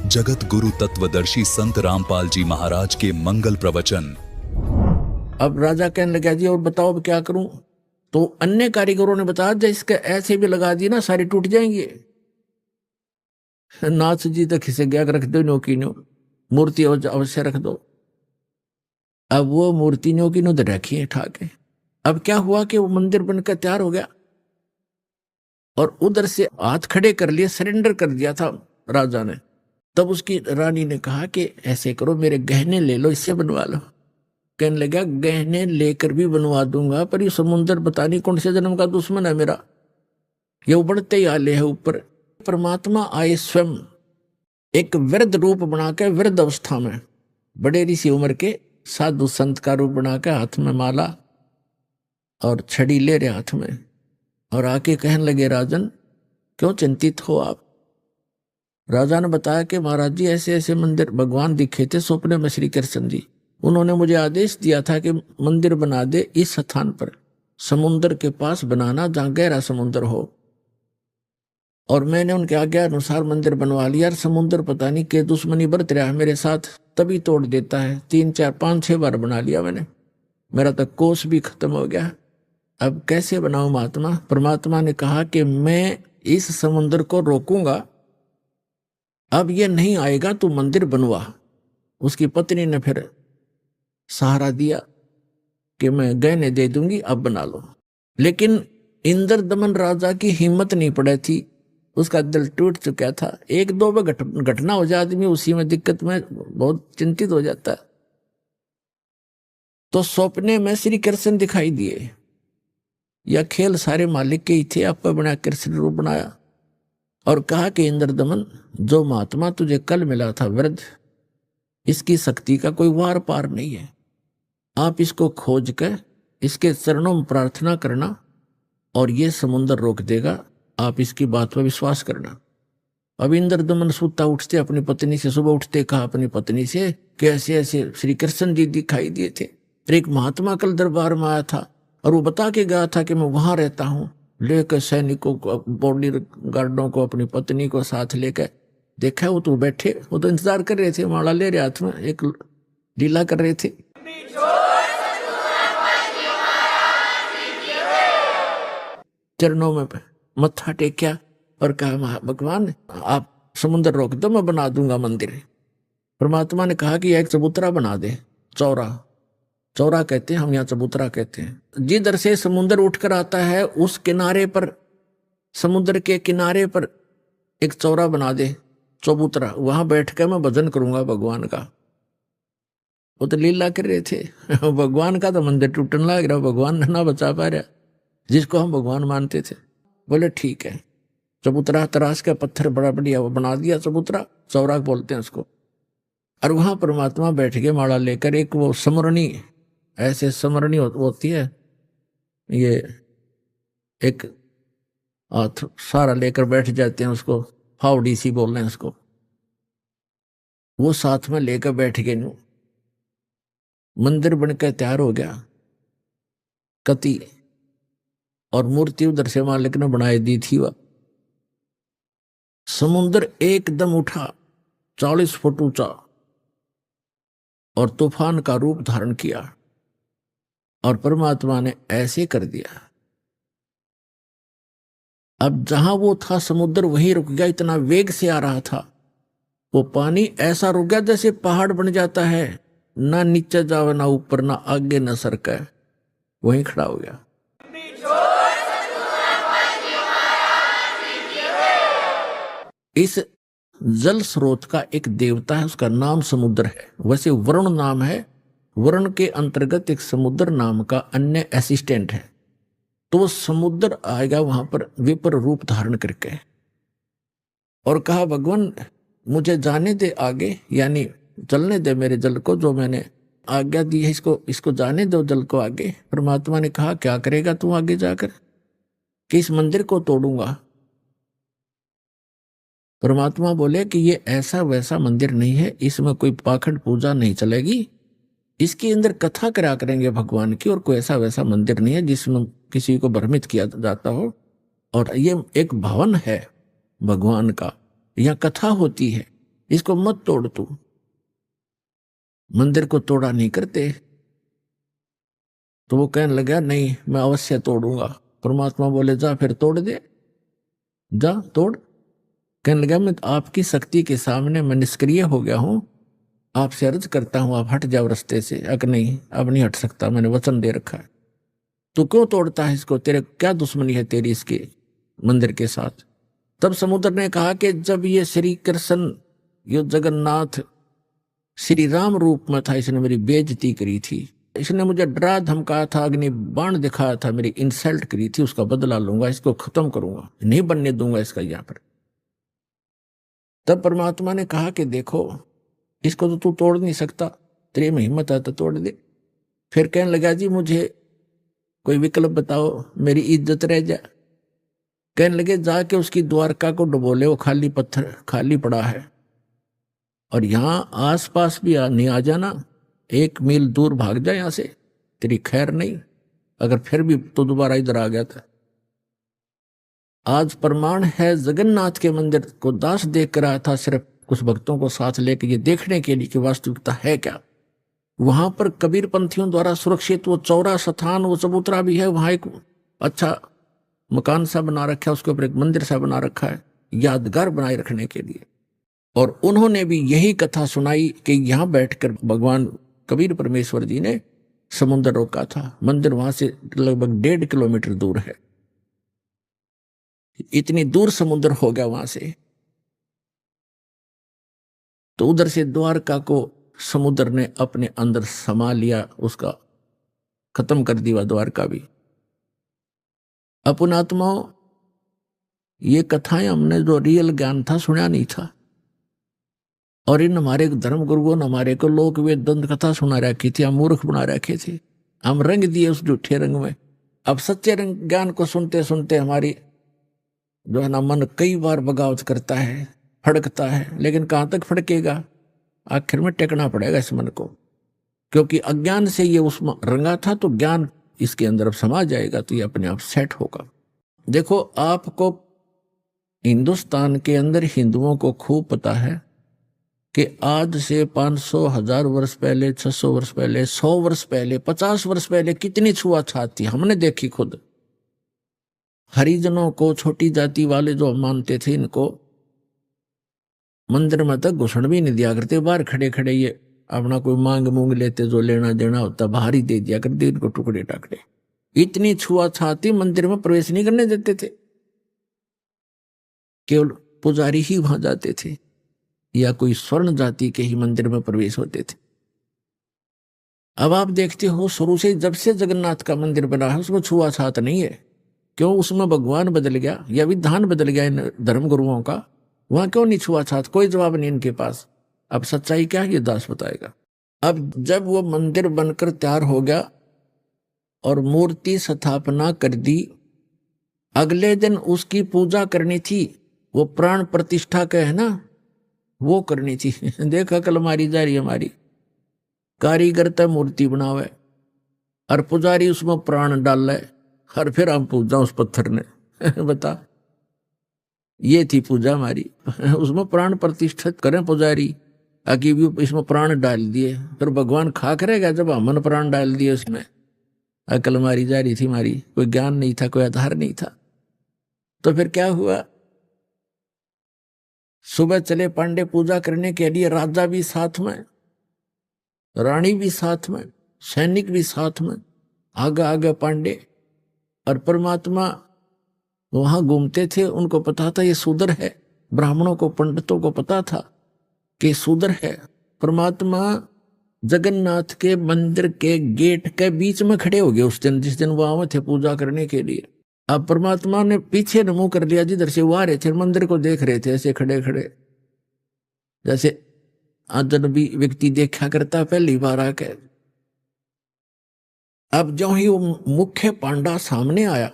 जगत गुरु तत्वदर्शी संत रामपाल जी महाराज के मंगल प्रवचन। अब राजा कहने लगा जी और बताओ अब क्या करूं। तो अन्य कारीगरों ने बताया जब इसके ऐसे भी लगा दी ना सारे टूट जाएंगे। नाथ जी तो खिसे गया रख दो न्योकी न्यो, मूर्ति अवश्य रख दो। अब वो मूर्ति न्योकी नो रखी है ठाके। अब क्या हुआ कि वो मंदिर बनकर तैयार हो गया और उधर से हाथ खड़े कर लिए, सरेंडर कर दिया था राजा ने। तब उसकी रानी ने कहा कि ऐसे करो मेरे गहने ले लो, इससे बनवा लो। कहने लगा गहने लेकर भी बनवा दूंगा पर ये समुद्र पता नहीं कौन से जन्म का दुश्मन है मेरा, ये उबड़ते ही आले है ऊपर। परमात्मा आए स्वयं एक वृद्ध रूप बनाकर, वृद्ध अवस्था में बड़े ऋषि उम्र के साधु संत का रूप बनाकर, हाथ में माला और छड़ी ले रहे हाथ में, और आके कहने लगे राजन क्यों चिंतित हो आप। राजा ने बताया कि महाराज जी ऐसे ऐसे मंदिर भगवान दिखे थे सपने में श्री कृष्ण जी, उन्होंने मुझे आदेश दिया था कि मंदिर बना दे इस स्थान पर, समुद्र के पास बनाना जहां गहरा समुद्र हो। और मैंने उनके आज्ञा अनुसार मंदिर बनवा लिया। समुद्र पता नहीं के दुश्मनी बरत रहा है मेरे साथ, तभी तोड़ देता है। 3 4 5 6 बार बना लिया मैंने, मेरा तो कोष भी खत्म हो गया। अब कैसे बनाऊं महात्मा। परमात्मा ने कहा कि मैं इस समुद्र को रोकूंगा, अब ये नहीं आएगा, तू मंदिर बनवा। उसकी पत्नी ने फिर सहारा दिया कि मैं गहने दे दूंगी, अब बना लो। लेकिन इंद्रदमन राजा की हिम्मत नहीं पड़ी थी, उसका दिल टूट चुका था। 1 2 में घटना हो जाए आदमी उसी में दिक्कत में बहुत चिंतित हो जाता है। तो सपने में श्री कृष्ण दिखाई दिए। यह खेल सारे मालिक के ही थे, आप बना कृष्ण रूप बनाया और कहा कि इंद्रदमन जो महात्मा तुझे कल मिला था वृद्ध, इसकी शक्ति का कोई वार पार नहीं है। आप इसको खोज कर इसके चरणों में प्रार्थना करना और ये समुद्र रोक देगा, आप इसकी बात पर विश्वास करना। अब इंद्रदमन सुता उठते अपनी पत्नी से, सुबह उठते कहा अपनी पत्नी से कि ऐसे ऐसे श्री कृष्ण जी दिखाई दिए थे, एक महात्मा कल दरबार में आया था और वो बता के गया था कि मैं वहां रहता हूं। लेकर सैनिकों को, बॉडी गार्डों को, अपनी पत्नी को साथ लेकर देखा, वो तो बैठे, वो तो इंतजार कर रहे थे, माला ले रहे हाथ में, एक लीला कर रहे थे। चरणों में मत्था टेक्या और कहा भगवान आप समुद्र रोक दो, मैं बना दूंगा मंदिर। परमात्मा ने कहा कि एक चबूतरा बना दे, चौरा, चौरा कहते हैं हम यहाँ, चबूतरा कहते हैं। जिधर से समुद्र उठकर आता है उस किनारे पर, समुद्र के किनारे पर एक चौरा बना दे, चबूतरा, वहां बैठ कर मैं भजन करूंगा भगवान का। वो तो लीला कर रहे थे भगवान का तो मंदिर टूटने लग रहा, भगवान ना बचा पा रहा जिसको हम भगवान मानते थे। बोले ठीक है, चबूतरा तराश का पत्थर बड़ा बढ़िया वो बना दिया, चबूतरा, चौरा बोलते हैं उसको। और वहां परमात्मा बैठ के माला लेकर, एक वो समरणी, ऐसे समरणी होती है, ये एक हाथ सारा लेकर बैठ जाते हैं, उसको फावड़ी सी बोल रहे हैं उसको, वो साथ में लेकर बैठ गए। मंदिर बनकर तैयार हो गया कति, और मूर्ति उधर से मालिक ने बनाई दी थी। वह समुद्र एकदम उठा 40 फुट ऊंचा और तूफान का रूप धारण किया, और परमात्मा ने ऐसे कर दिया। अब जहां वो था समुद्र वहीं रुक गया, इतना वेग से आ रहा था वो पानी, ऐसा रुक गया जैसे पहाड़ बन जाता है, ना नीचे जावे ना ऊपर, ना आगे ना सरके, वहीं खड़ा हो गया। इस जल स्रोत का एक देवता है, उसका नाम समुद्र है। वैसे वरुण नाम है, वरुण के अंतर्गत एक समुद्र नाम का अन्य असिस्टेंट है। तो वो समुद्र आएगा वहां पर विपर रूप धारण करके, और कहा भगवान मुझे जाने दे आगे, यानी चलने दे मेरे जल को, जो मैंने आज्ञा दी है इसको जाने दो जल को आगे। परमात्मा ने कहा क्या करेगा तू आगे जाकर, कि इस मंदिर को तोड़ूंगा। परमात्मा बोले कि ये ऐसा वैसा मंदिर नहीं है, इसमें कोई पाखंड पूजा नहीं चलेगी, इसके अंदर कथा करा करेंगे भगवान की, और कोई ऐसा वैसा मंदिर नहीं है जिसमें किसी को भ्रमित किया जाता हो। और ये एक भवन है भगवान का, यहाँ कथा होती है, इसको मत तोड़ तू। मंदिर को तोड़ा नहीं करते। तो वो कहने लगा नहीं मैं अवश्य तोड़ूंगा। परमात्मा बोले जा फिर तोड़ दे, जा तोड़। कहने लगा मैं आपकी शक्ति के सामने मैं निष्क्रिय हो गया हूं, आपसे अर्ज करता हूं आप हट जाओ रास्ते से। अगर नहीं अब नहीं हट सकता, मैंने वचन दे रखा है। तू क्यों तोड़ता है इसको, तेरे क्या दुश्मनी है तेरी इसके मंदिर के साथ। तब समुद्र ने कहा कि जब ये श्री कृष्ण यो जगन्नाथ श्री राम रूप में था, इसने मेरी बेइज्जती करी थी, इसने मुझे डरा धमकाया था, अग्नि बाण दिखाया था, मेरी इंसल्ट करी थी, उसका बदला लूंगा, इसको खत्म करूंगा, नहीं बनने दूंगा इसका यहां पर। तब परमात्मा ने कहा कि देखो इसको तो तू तोड़ नहीं सकता, तेरी में हिम्मत है तो तोड़ दे। फिर कहने लगा जी मुझे कोई विकल्प बताओ, मेरी इज्जत रह जाए। कहने लगे जाके उसकी द्वारका को डुबो ले, वो खाली पत्थर खाली पड़ा है, और यहां आसपास भी नहीं आ जाना, 1 मील दूर भाग जा यहां से, तेरी खैर नहीं। अगर फिर भी तो दोबारा इधर आ गया था। आज प्रमाण है जगन्नाथ के मंदिर को दास देख कर आया था, सिर्फ कुछ भक्तों को साथ लेकर ये देखने के लिए कि वास्तविकता है क्या। वहां पर कबीर पंथियों द्वारा सुरक्षित वो चौरा स्थान, वो चबूतरा भी है, वहां एक अच्छा मकान सा बना रखा है, उसके ऊपर एक मंदिर सा बना रखा है यादगार बनाए रखने के लिए। और उन्होंने भी यही कथा सुनाई कि यहां बैठकर भगवान कबीर परमेश्वर जी ने समुद्र रोका था। मंदिर वहां से लगभग 1.5 किलोमीटर दूर है, इतनी दूर समुद्र हो गया वहां से। तो उधर से द्वारका को समुद्र ने अपने अंदर समा लिया, उसका खत्म कर दिया द्वारका भी। अपन आत्माओं ये कथाएं हमने जो रियल ज्ञान था सुना नहीं था, और इन हमारे धर्म गुरुओं ने हमारे को लोक वेद दंत कथा सुना रखी थी, हम मूर्ख बना रखे थे, हम रंग दिए उस झूठे रंग में। अब सच्चे रंग ज्ञान को सुनते सुनते हमारी जो है ना मन कई बार बगावत करता है, फड़कता है, लेकिन कहां तक फड़केगा, आखिर में टेकना पड़ेगा इस मन को, क्योंकि अज्ञान से ये उस रंगा था, तो ज्ञान इसके अंदर अब समा जाएगा तो ये अपने आप सेट होगा। देखो आपको हिंदुस्तान के अंदर हिंदुओं को खूब पता है कि आज से 500 1000 वर्ष पहले, 600 वर्ष पहले, 100 वर्ष पहले, 50 वर्ष पहले कितनी छुआछात थी, हमने देखी खुद। हरिजनों को, छोटी जाति वाले जो मानते थे, इनको मंदिर में तक घुसण भी नहीं दिया करते, बाहर खड़े खड़े ये अपना कोई मांग मूंग लेते, जो लेना देना होता बाहर ही दे दिया करते, इनको टुकड़े टाकड़े। इतनी छुआछाती, मंदिर में प्रवेश नहीं करने देते थे, केवल पुजारी ही वहां जाते थे, या कोई स्वर्ण जाति के ही मंदिर में प्रवेश होते थे। अब आप देखते हो शुरू से जब से जगन्नाथ का मंदिर बना है उसमें छुआछात नहीं है। क्यों? उसमें भगवान बदल गया या विधान बदल गया इन धर्म गुरुओं का, वहां क्यों नहीं छुआछात? कोई जवाब नहीं इनके पास। अब सच्चाई क्या है ये दास बताएगा। अब जब वो मंदिर बनकर तैयार हो गया और मूर्ति स्थापना कर दी, अगले दिन उसकी पूजा करनी थी, वो प्राण प्रतिष्ठा का है ना, वो करनी थी। देख अकल मारी जा रही हमारी। कारीगर तो मूर्ति बनावे और पुजारी उसमें प्राण डाल है, और फिर हम पूजा उस पत्थर ने। बता, ये थी पूजा हमारी। उसमें प्राण प्रतिष्ठित करें पुजारी, आगे भी इसमें प्राण डाल दिए, फिर भगवान खा करेगा जब हमने प्राण डाल दिए उसमें। अकल मारी जा रही थी हमारी, कोई ज्ञान नहीं था, कोई आधार नहीं था। तो फिर क्या हुआ, सुबह चले पांडे पूजा करने के लिए, राजा भी साथ में, रानी भी साथ में, सैनिक भी साथ में, आगे आगे पांडे। और परमात्मा वहां घूमते थे, उनको पता था ये शूद्र है, ब्राह्मणों को, पंडितों को पता था कि शूद्र है। परमात्मा जगन्नाथ के मंदिर के गेट के बीच में खड़े हो गए उस दिन, जिस दिन वो आए थे पूजा करने के लिए। अब परमात्मा ने पीछे न मुंह कर लिया, जिधर से वो आ रहे थे, मंदिर को देख रहे थे ऐसे खड़े खड़े, जैसे अजनबी व्यक्ति देखा करता पहली बार आके। अब जो ही वो मुख्य पांडा सामने आया,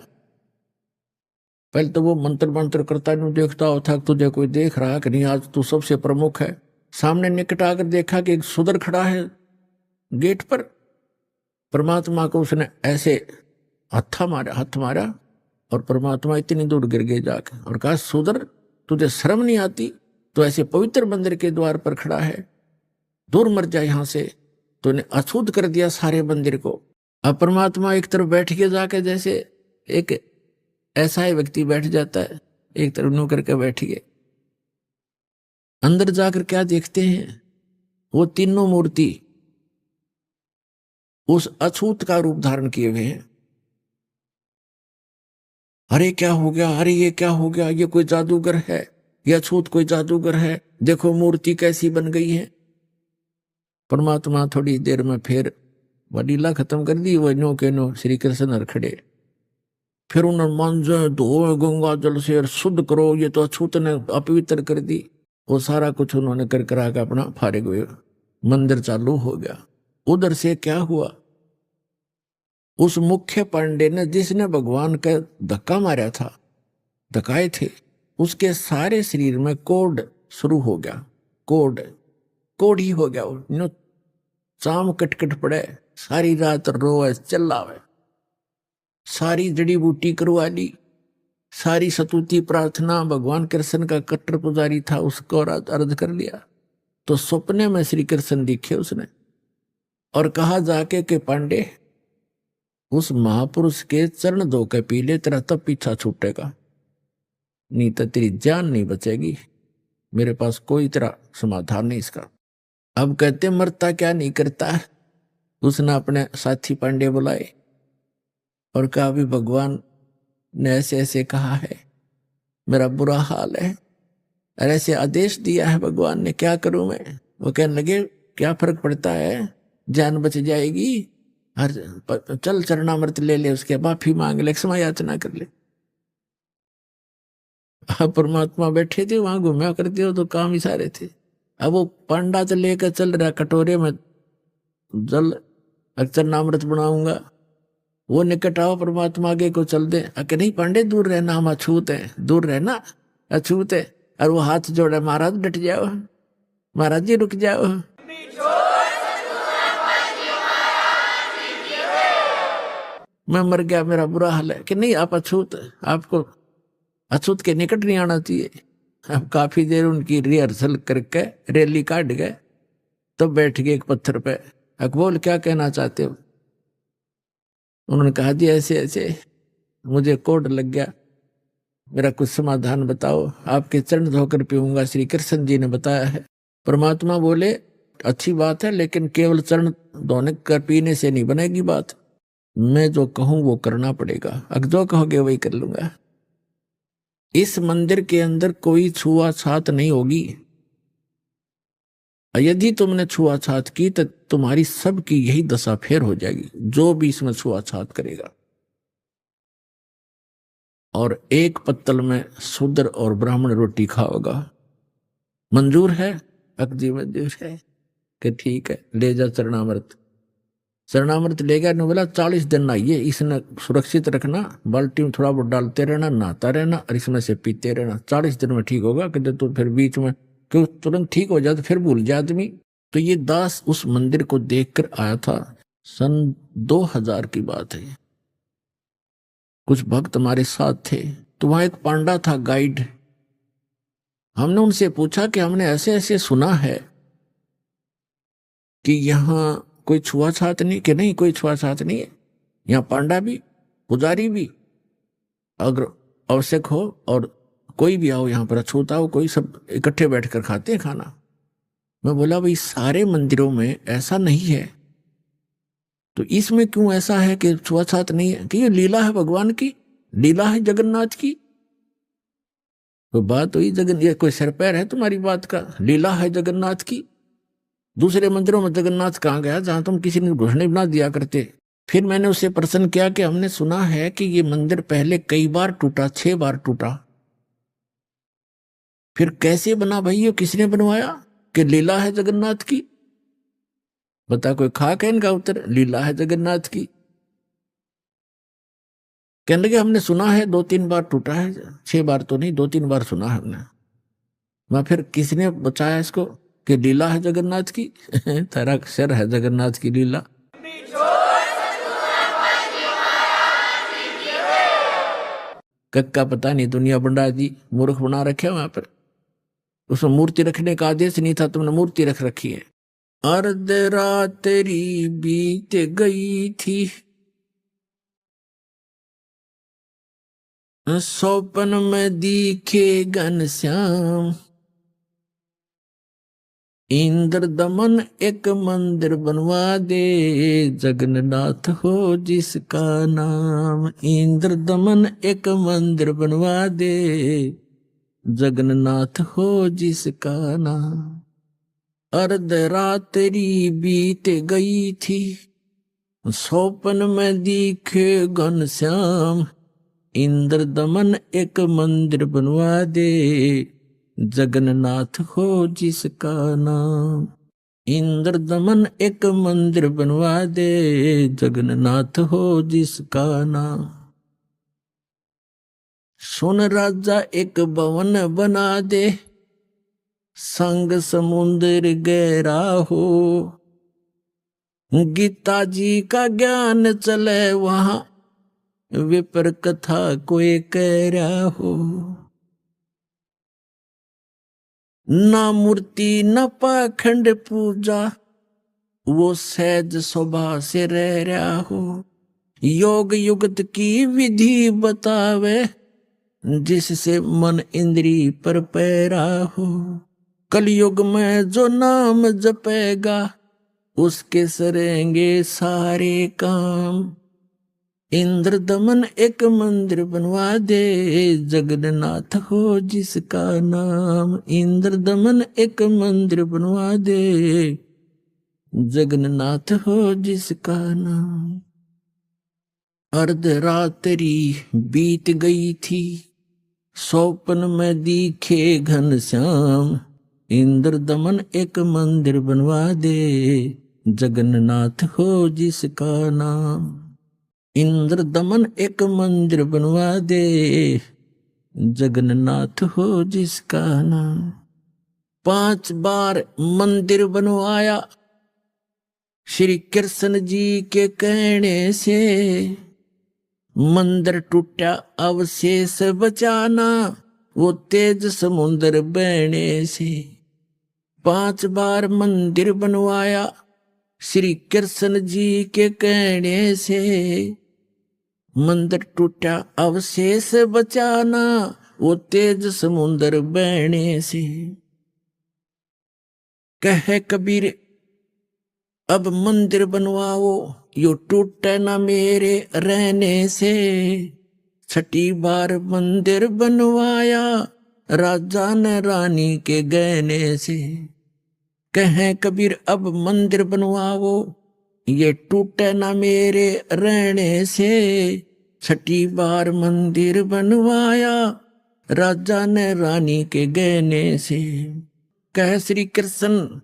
पहले तो वो मंत्र मंत्र करता नहीं देखता हो था, तुझे कोई देख रहा कि नहीं, आज तू सबसे प्रमुख है। सामने निकट आकर देखा कि एक शूद्र खड़ा है गेट पर। परमात्मा को उसने ऐसे हाथ मारा और परमात्मा इतनी दूर गिर गए जाके और कहा, शूद्र तुझे शर्म नहीं आती? तो ऐसे पवित्र मंदिर के द्वार पर खड़ा है, दूर मर जाए यहां से। तो ने अछूत कर दिया सारे मंदिर को। अब परमात्मा एक तरफ बैठ के जाके, जैसे एक ऐसा ही व्यक्ति बैठ जाता है, एक तरफ नो करके बैठ गए, अंदर जाकर क्या देखते हैं, वो तीनों मूर्ति उस अछूत का रूप धारण किए हुए हैं। अरे क्या हो गया, अरे ये क्या हो गया, ये कोई जादूगर है, ये अछूत कोई जादूगर है, देखो मूर्ति कैसी बन गई है। परमात्मा थोड़ी देर में फिर वह लीला खत्म कर दी, वो नो के नो श्री कृष्ण खड़े, फिर उन्होंने मांझे धोए गंगा जल से शुद्ध करो, ये तो अछूत ने अपवित्र कर दी। वो सारा कुछ उन्होंने कर करा के अपना फारिग हुए, मंदिर चालू हो गया। उधर से क्या हुआ, उस मुख्य पांडे ने जिसने भगवान का धक्का मारा था, धक्काए थे, उसके सारे शरीर में कोढ़ शुरू हो गया। कोढ़ ही हो गया। वो शाम कटकट पड़े, सारी रात रोए चिल्लावे, सारी जड़ी बूटी करवा ली, सारी सतुति प्रार्थना, भगवान कृष्ण का कट्टर पुजारी था, उसको अर्ज कर लिया। तो सपने में श्री कृष्ण दिखे उसने और कहा जाके कि पांडे, उस महापुरुष के चरण धो के पी ले, तेरा तब पीछा छूटेगा, नहीं तो तेरी जान नहीं बचेगी। मेरे पास कोई तेरा समाधान नहीं इसका। अब कहते मरता क्या नहीं करता। उसने अपने साथी पांडे बुलाए और कहा, भी भगवान ने ऐसे ऐसे कहा है, मेरा बुरा हाल है, और ऐसे आदेश दिया है भगवान ने, क्या करूं मैं। वो कहने लगे, क्या फर्क पड़ता है, जान बच जाएगी, हर चल चरणामृत ले ले, उसके माफी मांग ले, क्षमा याचना कर ले। परमात्मा बैठे थे वहां, घूमया करते हो तो काम ही सारे थे। अब वो पांडा तो लेकर चल रहा कटोरे में जल, चरणामृत बनाऊंगा, वो निकट आओ परमात्मा आगे को चल दे, अके नहीं पांडे दूर रहना, हम अछूत है, दूर रहना, अछूत है। और वो हाथ जोड़े, महाराज डट जाओ, महाराज जी रुक जाओ। मैं मर गया, मेरा बुरा हाल है। कि नहीं आप अछूत, आपको अछूत के निकट नहीं आना चाहिए। अब काफी देर उनकी रिहर्सल करके रैली काट गए, तब बैठ गए एक पत्थर पे। अकबोल क्या कहना चाहते हो। उन्होंने कहा, जी ऐसे ऐसे मुझे कोढ़ लग गया, मेरा कुछ समाधान बताओ, आपके चरण धोकर पीऊंगा, श्री कृष्ण जी ने बताया है। परमात्मा बोले, अच्छी बात है, लेकिन केवल चरण धोने कर पीने से नहीं बनेगी बात, मैं जो कहूं वो करना पड़ेगा, अगर जो कहोगे वही कर लूंगा। इस मंदिर के अंदर कोई छुआछात नहीं होगी, यदि तुमने छुआछात की तो तुम्हारी सबकी यही दशा फेर हो जाएगी, जो भी इसमें छुआछात करेगा। और एक पत्तल में शूद्र और ब्राह्मण रोटी खाओगा, मंजूर है। अकजी मंजूर है कि ठीक है, ले जा चरणामृत। चरणामृत ले गया, ने बोला 40 दिन नहाइए, इसने सुरक्षित रखना, बाल्टी में थोड़ा बहुत डालते रहना, नहाता रहना, और इसमें से पीते रहना, 40 दिन में ठीक होगा। कहते तो फिर बीच में क्यों तुरंत ठीक हो जाए तो फिर भूल जाए आदमी। तो ये दास उस मंदिर को देखकर आया था, सन 2000 की बात है। कुछ भक्त हमारे साथ थे, तो वहां एक पांडा था गाइड। हमने उनसे पूछा कि हमने ऐसे ऐसे सुना है कि यहाँ कोई छुआछात नहीं। कि नहीं, कोई छुआछात नहीं है, यहाँ पांडा भी पुजारी भी अगर आवश्यक हो और कोई भी आओ यहाँ पर, अछूता हो कोई, सब इकट्ठे बैठकर खाते हैं खाना। मैं बोला, भाई सारे मंदिरों में ऐसा नहीं है, तो इसमें क्यों ऐसा है कि छुआछात नहीं है। कि ये लीला है भगवान की, लीला है जगन्नाथ की। तो बात हुई ये कोई सिर पैर है तुम्हारी बात का, लीला है जगन्नाथ की। दूसरे मंदिरों में जगन्नाथ कहाँ गया जहां तुम किसी ने घोषणा बना दिया करते। फिर मैंने उससे प्रश्न किया कि हमने सुना है कि ये मंदिर पहले कई बार टूटा, 6 बार टूटा, फिर कैसे बना भाई, ये किसने बनवाया। कि लीला है जगन्नाथ की। बता कोई खाक है इनका उत्तर, लीला है जगन्नाथ की। कहने लगे, हमने सुना है 2-3 बार टूटा है, 6 बार तो नहीं, 2-3 बार सुना है हमने। मैं फिर किसने बचाया इसको कि लीला है जगन्नाथ की। तेरा सिर है जगन्नाथ की लीला। कक्का पता नहीं, दुनिया बंडा जी मूर्ख बना रखे वहां पर। उसमें मूर्ति रखने का आदेश नहीं था, तुमने मूर्ति रख रखी है। अर्ध रात्रि बीत गई थी, सौपन में दिखे घनश्याम, इंद्र दमन एक मंदिर बनवा दे, जगन्नाथ हो जिसका नाम। इंद्र दमन एक मंदिर बनवा दे, जगन्नाथ हो जिसका नाम। अर्ध रात्रि बीत गई थी, सौपन में दिखे घनश्याम, इंद्र दमन एक मंदिर बनवा दे, जगन्नाथ हो जिसका नाम। इंद्र दमन एक मंदिर बनवा दे, जगन्नाथ हो जिसका नाम। सुन राजा एक भवन बना दे, संग समुद्र गहरा हो, गीता जी का ज्ञान चले वहां, विपर कथा कोई कह रहा हो। ना मूर्ति न पाखंड पूजा, वो सहज स्वभाव से रह रहा हो। योग युगत की विधि बतावे, जिससे मन इंद्री पर पैरा हो। कलयुग में जो नाम जपेगा, उसके सरेंगे सारे काम। इंद्र दमन एक मंदिर बनवा दे, जगन्नाथ हो जिसका नाम। इंद्र दमन एक मंदिर बनवा दे, जगन्नाथ हो जिसका नाम। अर्ध रात्रि बीत गई थी, सौपन में दिखे घनश्याम, इंद्र दमन एक मंदिर बनवा दे, जगन्नाथ हो जिसका नाम। इंद्र दमन एक मंदिर बनवा दे, जगन्नाथ हो जिसका नाम। 5 बार मंदिर बनवाया, श्री कृष्ण जी के कहने से। मंदिर टूटा अवशेष बचाना, वो तेज समुद्र बहने से। 5 बार मंदिर बनवाया, श्री कृष्ण जी के कहने से। मंदिर टूटा अवशेष बचाना, वो तेज समुद्र बहने से। कहे कबीर अब मंदिर बनवाओ, यो टूटे ना मेरे रहने से। 6 बार मंदिर बनवाया, राजा ने रानी के गहने से। कहे कबीर अब मंदिर बनवाओ, ये टूटे ना मेरे रहने से। 6 बार मंदिर बनवाया, राजा ने रानी के गहने से। कह श्री कृष्ण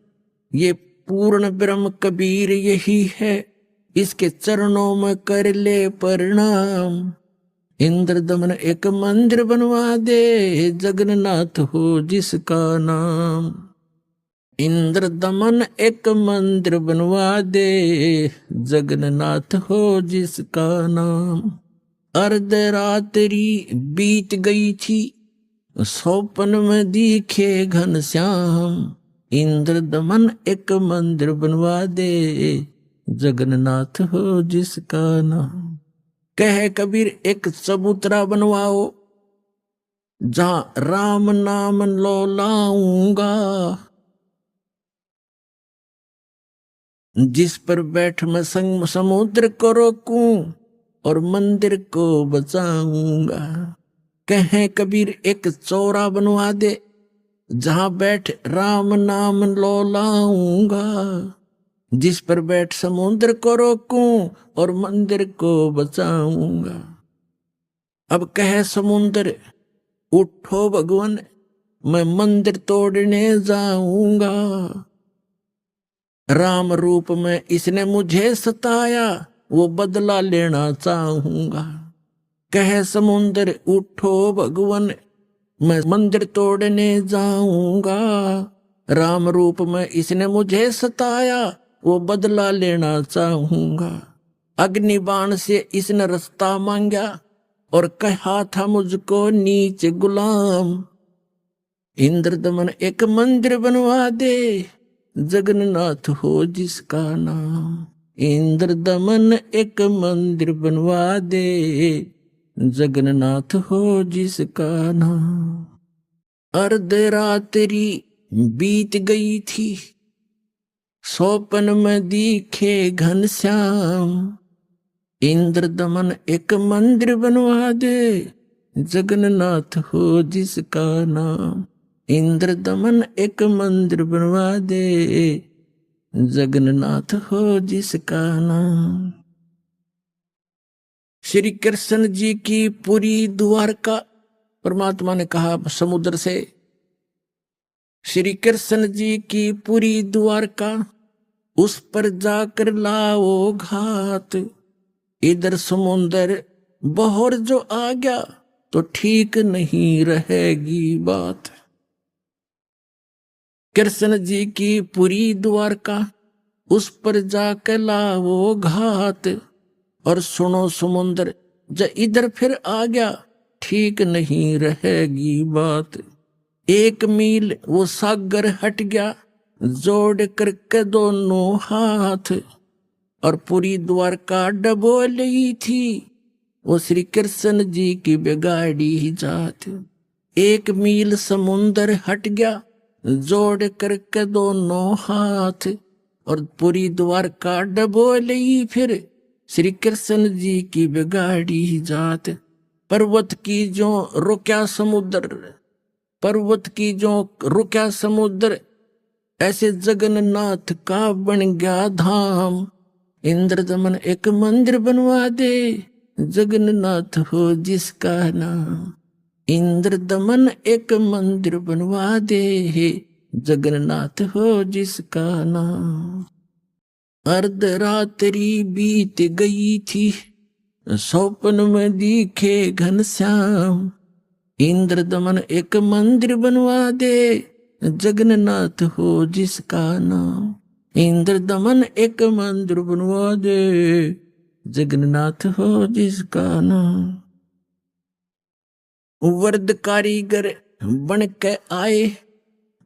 ये पूर्ण ब्रह्म कबीर यही है, इसके चरणों में कर ले प्रणाम। इंद्र दमन एक मंदिर बनवा दे, जगन्नाथ हो जिसका नाम। इंद्र दमन एक मंदिर बनवा दे, जगन्नाथ हो जिसका नाम। अर्ध रात्रि बीत गई थी, सौपन में दिखे घनश्याम। इंद्र दमन एक मंदिर बनवा दे, जगन्नाथ हो जिसका नाम। कहे कबीर एक चबूतरा बनवाओ, जहां राम नाम लो लाऊंगा। जिस पर बैठ मैं संग समुद्र को रोकूं, और मंदिर को बचाऊंगा। कहे कबीर एक चौरा बनवा दे, जहां बैठ राम नाम लो लाऊंगा। जिस पर बैठ समुद्र को रोकूं, और मंदिर को बचाऊंगा। अब कहे समुद्र उठो भगवान, मैं मंदिर तोड़ने जाऊंगा। राम रूप में इसने मुझे सताया, वो बदला लेना चाहूंगा। कहे समुद्र उठो भगवान, मैं मंदिर तोड़ने जाऊंगा। राम रूप में इसने मुझे सताया, वो बदला लेना चाहूंगा। अग्निबाण से इसने रास्ता मांगा, और कहा था मुझको नीच गुलाम। इंद्र दमन एक मंदिर बनवा दे, जगन्नाथ हो जिसका नाम। इंद्र दमन एक मंदिर बनवा दे, जगन्नाथ हो जिसका नाम। अर्धरात्रि बीत गई थी, स्वप्न में दिखे घनश्याम। इंद्र दमन एक मंदिर बनवा दे, जगन्नाथ हो जिसका नाम। इंद्र दमन एक मंदिर बनवा दे, जगन्नाथ हो जिसका नाम। श्री कृष्ण जी की पूरी द्वारका, परमात्मा ने कहा समुद्र से, श्री कृष्ण जी की पूरी द्वारका, उस पर जाकर लाओ घात। इधर समुद्र बहर जो आ गया, तो ठीक नहीं रहेगी बात। कृष्ण जी की पूरी द्वारका, उस पर जाकर लाओ घात। और सुनो समुद्र, जब इधर फिर आ गया, ठीक नहीं रहेगी बात। 1 मील वो सागर हट गया, जोड़ करके दोनों हाथ। और पूरी द्वारका डबो ली थी, वो श्री कृष्ण जी की बिगाड़ी जात। 1 मील समुंदर हट गया, जोड़ करके दोनों हाथ। और पूरी द्वारका डबो ली फिर, श्री कृष्ण जी की बिगाड़ी जात। पर्वत की जो रुक्या समुद्र, पर्वत की जो रुक्या समुद्र, ऐसे जगन्नाथ का बन गया धाम। इंद्र दमन एक मंदिर बनवा दे, जगन्नाथ हो जिसका नाम। इंद्र दमन एक मंदिर बनवा दे, जगन्नाथ हो जिसका नाम। अर्धरात्रि बीत गई थी, स्वप्न में दिखे घनश्याम। इंद्र दमन एक मंदिर बनवा दे, जगन्नाथ हो जिसका नाम। इंद्र दमन एक मंदिर बनवा दे, जगन्नाथ हो जिसका नाम। वर्द कारीगर बन के आए,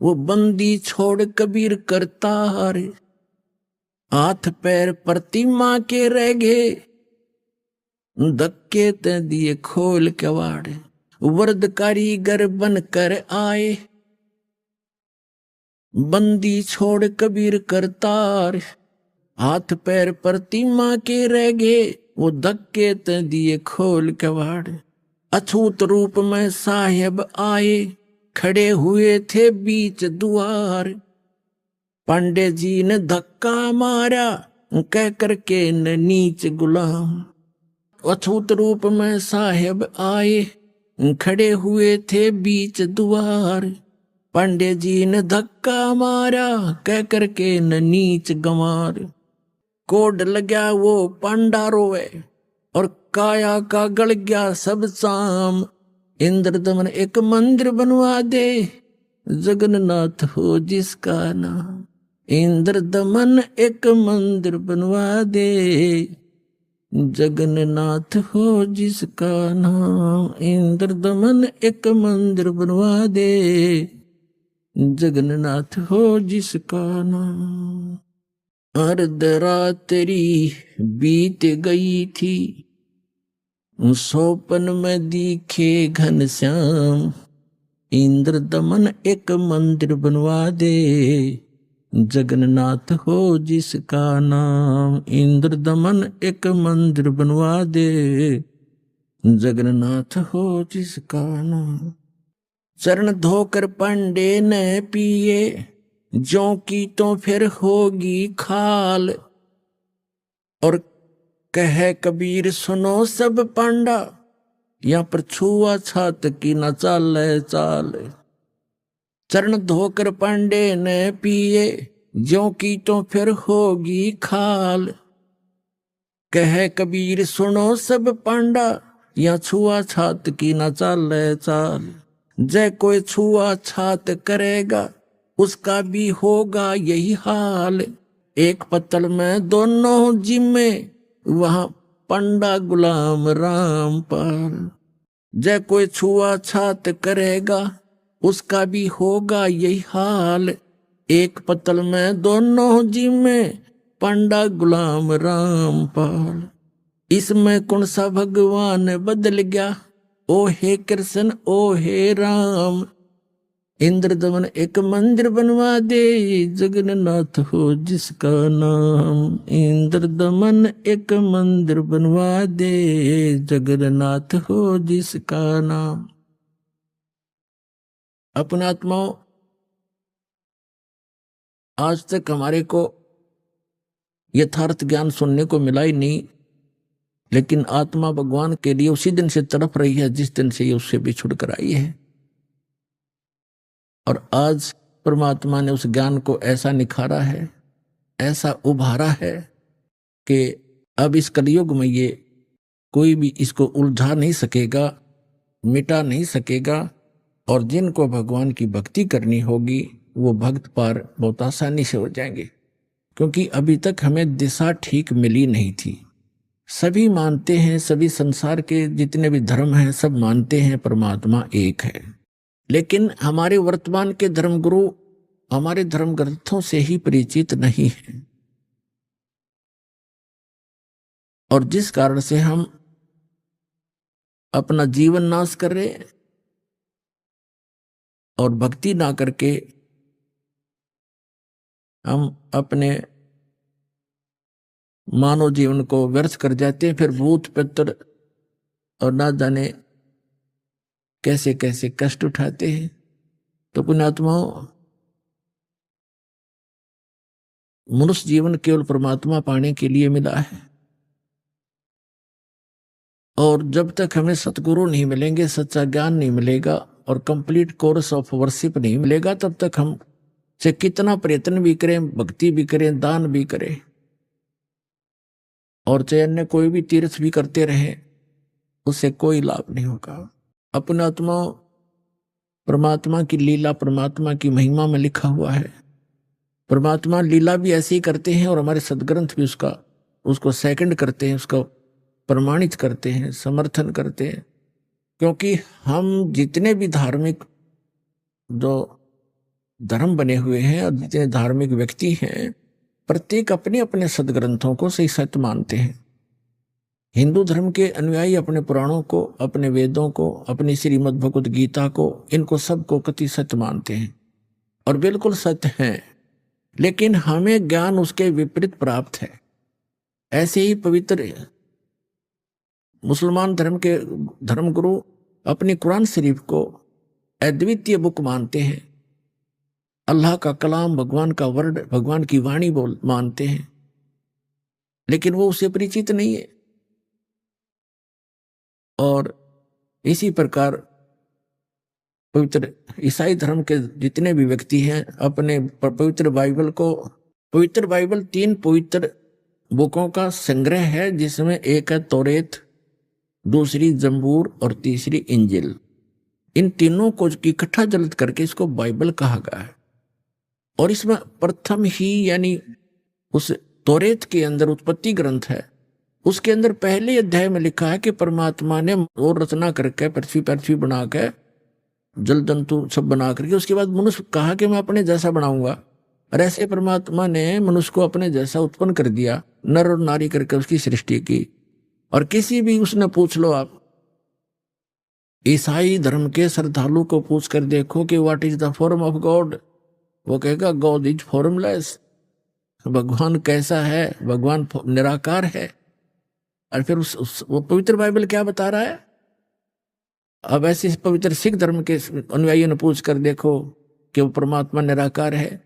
वो बंदी छोड़ कबीर करतार। हाथ पैर प्रतिमा के रह गए, धक्के ते दिए खोल के वाड़। वर्द कारीगर बन कर आए, बंदी छोड़ कबीर करतार। हाथ पैर प्रतिमा के रह गए, वो धक्के ते दिए खोल के वाड़। अछूत रूप में साहेब आए, खड़े हुए थे बीच द्वार। पांडे जी ने धक्का मारा, कह करके न नीच गुलाम। अछूत रूप में साहेब आए, खड़े हुए थे बीच द्वार। पांडे जी ने धक्का मारा, कह करके न नीच गंवार। कोड लग्या वो पांडा रोवे, और काया का गल गया सब साम। इंद्र दमन एक मंदिर बनवा दे, जगन्नाथ हो जिसका नाम। इंद्र दमन एक मंदिर बनवा दे, जगन्नाथ हो जिसका नाम। इंद्र दमन एक मंदिर बनवा दे, जगन्नाथ हो जिसका नाम। अर्धरात्रि बीत गई थी, स्वप्न में दिखे घनश्याम। इंद्र दमन एक मंदिर बनवा दे, जगन्नाथ हो जिसका नाम। इंद्र दमन एक मंदिर बनवा दे, जगन्नाथ हो जिसका नाम। चरण धोकर पांडे ने पिए, ज्यों की तो फिर होगी खाल। और कहे कबीर सुनो सब पांडा, यहाँ पर छुआ छात की न चाल चाल। चरण धोकर पांडे ने पिए, ज्यों की तो फिर होगी खाल। कहे कबीर सुनो सब पांडा, यहाँ छुआ छात की न चाल चाल। जय कोई छुआ छात करेगा, उसका भी होगा यही हाल। एक पत्तल में दोनों जिम्मे, वहां पंडा गुलाम रामपाल। जय कोई छुआ छात करेगा, उसका भी होगा यही हाल। एक पतल में दोनों जी में पांडा गुलाम रामपाल। इसमें कौन सा भगवान बदल गया, ओ हे कृष्ण ओ हे राम। इंद्र दमन एक मंदिर बनवा दे, जगन्नाथ हो जिसका नाम। इंद्र दमन एक मंदिर बनवा दे, जगन्नाथ हो जिसका नाम। अपने आत्माओं, आज तक हमारे को यथार्थ ज्ञान सुनने को मिला ही नहीं, लेकिन आत्मा भगवान के लिए उसी दिन से तड़प रही है जिस दिन से ये उससे बिछुड़ कर आई है। और आज परमात्मा ने उस ज्ञान को ऐसा निखारा है, ऐसा उभारा है कि अब इस कलयुग में ये कोई भी इसको उलझा नहीं सकेगा, मिटा नहीं सकेगा। और जिनको भगवान की भक्ति करनी होगी वो भक्त पार बहुत आसानी से हो जाएंगे, क्योंकि अभी तक हमें दिशा ठीक मिली नहीं थी। सभी मानते हैं, सभी संसार के जितने भी धर्म हैं सब मानते हैं परमात्मा एक है, लेकिन हमारे वर्तमान के धर्मगुरु हमारे धर्म ग्रंथों से ही परिचित नहीं है। और जिस कारण से हम अपना जीवन नाश कर रहे हैं और भक्ति ना करके हम अपने मानव जीवन को व्यर्थ कर जाते हैं। फिर भूत पितर और ना जाने कैसे कैसे कष्ट उठाते हैं। तो पुण्यात्माओं, मनुष्य जीवन केवल परमात्मा पाने के लिए मिला है, और जब तक हमें सतगुरु नहीं मिलेंगे, सच्चा ज्ञान नहीं मिलेगा और कंप्लीट कोर्स ऑफ वर्शिप नहीं मिलेगा, तब तक हम से कितना प्रयत्न भी करें, भक्ति भी करें, दान भी करें और चाहे अन्य कोई भी तीर्थ भी करते रहे, उससे कोई लाभ नहीं होगा। अपने आत्मा परमात्मा की लीला, परमात्मा की महिमा में लिखा हुआ है। परमात्मा लीला भी ऐसे ही करते हैं और हमारे सदग्रंथ भी उसको सेकंड करते हैं, उसको प्रमाणित करते हैं, समर्थन करते हैं। क्योंकि हम जितने भी धार्मिक जो धर्म बने हुए हैं और जितने धार्मिक व्यक्ति हैं, प्रत्येक अपने अपने सदग्रंथों को सही सत्य मानते हैं। हिंदू धर्म के अनुयायी अपने पुराणों को, अपने वेदों को, अपनी श्रीमद् भगवद गीता को, इनको सबको कति सत्य मानते हैं और बिल्कुल सत्य हैं, लेकिन हमें ज्ञान उसके विपरीत प्राप्त है। ऐसे ही पवित्र मुसलमान धर्म के धर्मगुरु अपनी कुरान शरीफ को अद्वितीय बुक मानते हैं, अल्लाह का कलाम, भगवान का वर्ड, भगवान की वाणी मानते हैं, लेकिन वो उससे परिचित नहीं है। और इसी प्रकार पवित्र ईसाई धर्म के जितने भी व्यक्ति हैं अपने पवित्र बाइबल को, पवित्र बाइबल 3 पवित्र बुकों का संग्रह है, जिसमें एक है तौरेत, दूसरी जंबूर और तीसरी इंजिल। इन तीनों को इकट्ठा जल्द करके इसको बाइबल कहा गया है। और इसमें प्रथम ही यानी उस तौरेत के अंदर उत्पत्ति ग्रंथ है, उसके अंदर पहले अध्याय में लिखा है कि परमात्मा ने और रचना करके पृथ्वी बना के जल जंतु सब बना करके उसके बाद मनुष्य कहा कि मैं अपने जैसा बनाऊंगा। और ऐसे परमात्मा ने मनुष्य को अपने जैसा उत्पन्न कर दिया, नर और नारी करके उसकी सृष्टि की। और किसी भी उसने पूछ लो, आप ईसाई धर्म के श्रद्धालु को पूछ कर देखो कि what is the form of God, वो कहेगा गॉड इज फॉर्मलेस। भगवान कैसा है? भगवान निराकार है। और फिर वो पवित्र बाइबल क्या बता रहा है? अब ऐसे पवित्र सिख धर्म के अनुयायियों ने पूछ कर देखो कि वो परमात्मा निराकार है।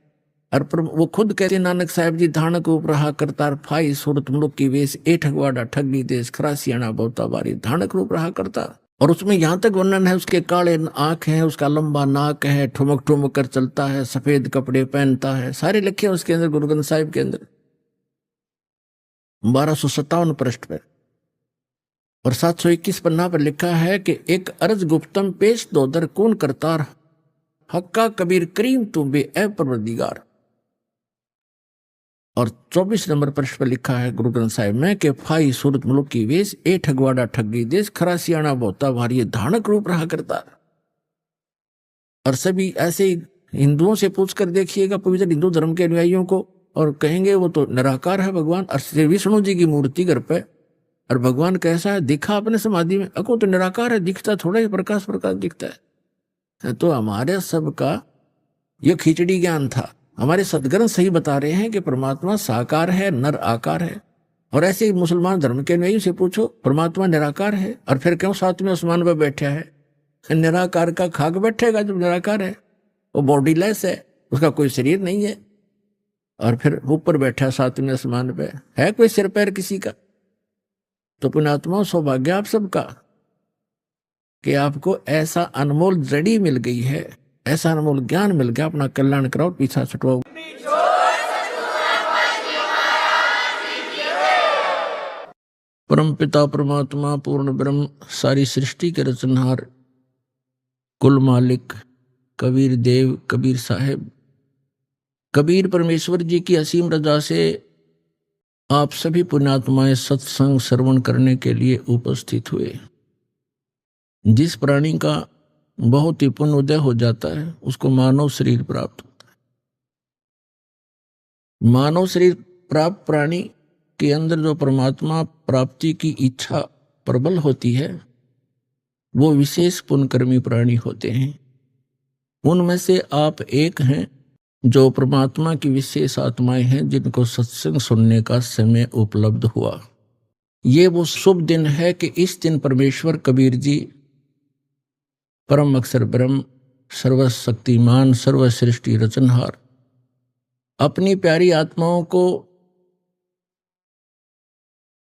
और वो खुद कहते नानक साहब जी, धानक रूप रहा करतार, फाई सूरत मुलुक की वेश, ए ठगवाड़ा ठगी देश, खरासियाना बहुता बारी, धानक रूप रहा करतार। और उसमें यहाँ तक वर्णन है, उसके काले आंख हैं, उसका लंबा नाक है, ठुमक ठुमक कर चलता है, सफेद कपड़े पहनता है, सारे लिखे हैं उसके अंदर, गुरु ग्रंथ साहिब के अंदर 1257 पृष्ठ पर। और 721 पन्ना पर लिखा है कि एक अर्ज गुप्तम पेश दो दर कौन करतार, हक्का कबीर करीम तुम बे ए परवरदिगार। और 24 नंबर पृष्ठ पर लिखा है गुरु ग्रंथ साहिब में कि फाई सूरत मुलुक की वेश, ए ठगवाड़ा ठगी देश, खरासियाना बहुता भारी, धानक रूप रहा करता। और सभी ऐसे ही हिंदुओं से पूछ कर देखिएगा, पवित्र हिंदू धर्म के अनुयायियों को, और कहेंगे वो तो निराकार है भगवान। और श्री विष्णु जी की मूर्ति घर पे, और भगवान कैसा है, दिखा अपने समाधि में, अको तो निराकार है, दिखता थोड़ा ही प्रकाश प्रकाश दिखता है। तो हमारे सबका ये खिचड़ी ज्ञान था। हमारे सदग्रंथ सही बता रहे हैं कि परमात्मा साकार है, नर आकार है। और ऐसे ही मुसलमान धर्म के अनुयायियों से पूछो, परमात्मा निराकार है, और फिर क्यों सातवें आसमान पर बैठा है? निराकार का खाक बैठेगा जब निराकार है, वो बॉडीलेस है, उसका कोई शरीर नहीं है, और फिर ऊपर बैठा सातवें आसमान पे, है कोई सिर पैर किसी का? तो पुण्यात्मा सौभाग्य आप सबका कि आपको ऐसा अनमोल जड़ी मिल गई है, ऐसा अनमोल ज्ञान मिल गया। अपना कल्याण कराओ, पीछा छुटवाओ। परम पिता परमात्मा पूर्ण ब्रह्म, सारी सृष्टि के रचनहार, कुल मालिक कबीर देव, कबीर साहेब, कबीर परमेश्वर जी की असीम रजा से आप सभी पुण्यात्माएं सत्संग श्रवण करने के लिए उपस्थित हुए। जिस प्राणी का बहुत ही पुण्य उदय हो जाता है उसको मानव शरीर प्राप्त होता है। मानव शरीर प्राप्त प्राणी के अंदर जो परमात्मा प्राप्ति की इच्छा प्रबल होती है वो विशेष पुण्यकर्मी प्राणी होते हैं। उनमें से आप एक हैं जो परमात्मा की विशेष आत्माएं हैं जिनको सत्संग सुनने का समय उपलब्ध हुआ। ये वो शुभ दिन है कि इस दिन परमेश्वर कबीर जी परम अक्षर ब्रह्म, सर्वशक्तिमान, सर्वसृष्टि रचनहार, अपनी प्यारी आत्माओं को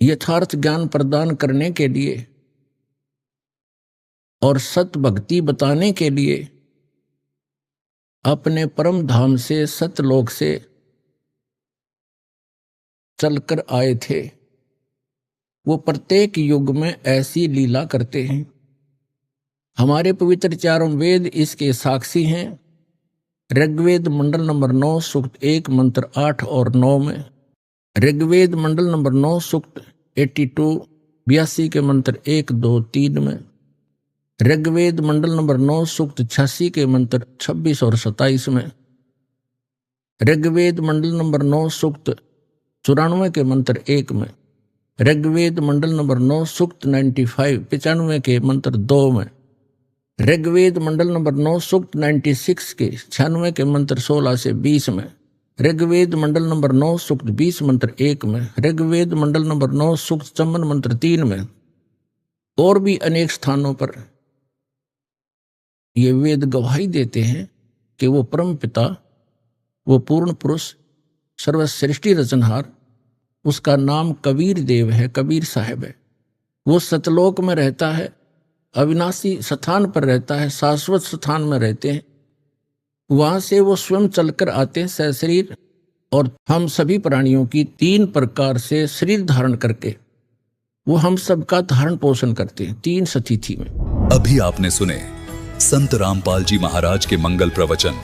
यथार्थ ज्ञान प्रदान करने के लिए और सत भक्ति बताने के लिए अपने परम धाम से, सतलोक से चलकर आए थे। वो प्रत्येक युग में ऐसी लीला करते हैं। हमारे पवित्र चारों वेद इसके साक्षी हैं। ऋग्वेद मंडल नंबर 9 सूक्त 1 मंत्र 8 और 9 में, ऋग्वेद मंडल नंबर 9 सूक्त 82 के मंत्र 1, 2, 3 में, ऋग्वेद मंडल नंबर 9 सूक्त 86 के मंत्र 26 और 27 में, ऋग्वेद मंडल नंबर 9 सूक्त 94 के मंत्र 1 में, ऋग्वेद मंडल नंबर 9 सूक्त 95 के मंत्र 2 में, ऋग्वेद मंडल नंबर 9 सूक्त 96 के 96 के मंत्र 16 से 20 में, ऋग्वेद मंडल नंबर 9 सूक्त 20 मंत्र 1 में, ऋग्वेद मंडल नंबर 9 सूक्त 54 मंत्र 3 में, और भी अनेक स्थानों पर ये वेद गवाही देते हैं कि वो परम पिता, वो पूर्ण पुरुष, सर्वसृष्टि रचनहार, उसका नाम कबीर देव है, कबीर साहब है। वो सतलोक में रहता है, अविनाशी स्थान पर रहता है, शाश्वत स्थान में रहते हैं। वहां से वो स्वयं चलकर आते हैं सशरीर, और हम सभी प्राणियों की 3 प्रकार से शरीर धारण करके वो हम सबका धारण पोषण करते हैं 3 सतिथि में। अभी आपने सुने संत रामपाल जी महाराज के मंगल प्रवचन।